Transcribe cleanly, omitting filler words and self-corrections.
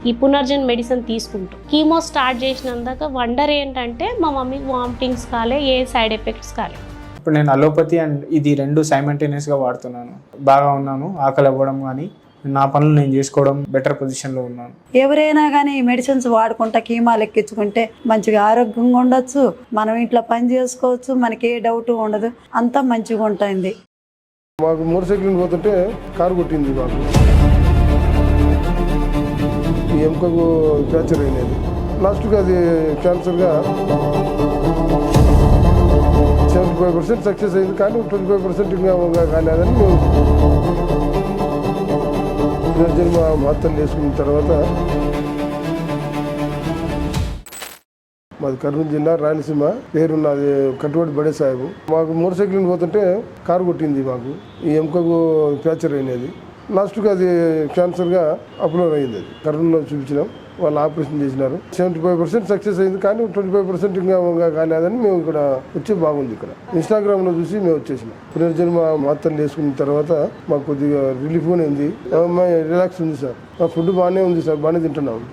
ఈ పునర్జన్ మెడిసిన్ తీసుకుంటాం. Chemo start చేసినందాక wonder ఏంటంటే మా మమ్మీకి వామిటింగ్స్ కాలే, ఏ సైడ్ ఎఫెక్ట్స్ కాలే. ఇప్పుడు నేను అలోపతి అండ్ ఇది రెండు సైమల్టేనియస్గా వాడుతున్నాను. బాగా ఉన్నాను. ఆకలి అవ్వడం కానీ నా పనులు నేను చేసుకోవడం బెటర్ పొజిషన్లో ఉన్నాను. ఎవరైనా కానీ మెడిసిన్స్ వాడుకుంటా కీమాలు ఎక్కించుకుంటే మంచిగా ఆరోగ్యంగా ఉండొచ్చు, మనం ఇంట్లో పని చేసుకోవచ్చు, మనకి ఏ డౌట్ ఉండదు, అంతా మంచిగా ఉంటుంది. మాకు మోటార్ సైకిల్ పోతుంటే కారు కొట్టింది. మాకు ఈ ఎముకకు ఫ్రాక్చర్ అయినది. లాస్ట్గా అది క్యాన్సర్గా 75% సక్సెస్ అయింది, కానీ 25% ఇంకా కాలేదని మేము పునర్జన్మ మాత్రలు వేసుకున్న తర్వాత మాది కర్నూలు జిల్లా రాయలసీమ, పేరున్నది కట్టుబడి బడే సాహెబు. మాకు మోటార్ సైకిల్ పోతుంటే కారు కొట్టింది. మాకు ఈ ఎముకకు ఫ్రాక్చర్ అయినది. లాస్ట్గా అది క్యాన్సర్గా అప్లోడ్ అయింది. అది కర్నూలులో చూపించినాం, వాళ్ళు ఆపరేషన్ చేసినారు. 75% సక్సెస్ అయింది, కానీ 25% ఇంకా కాలేదని మేము ఇక్కడ వచ్చి బాగుంది. ఇక్కడ ఇన్స్టాగ్రామ్లో చూసి మేము వచ్చేసినాం. పునర్జన్మ మాత్రలు వేసుకున్న తర్వాత మాకు కొద్దిగా రిలీఫ్గానే ఉంది, రిలాక్స్ ఉంది సార్. మా ఫుడ్ బాగానే ఉంది సార్, బాగానే తింటున్నాం.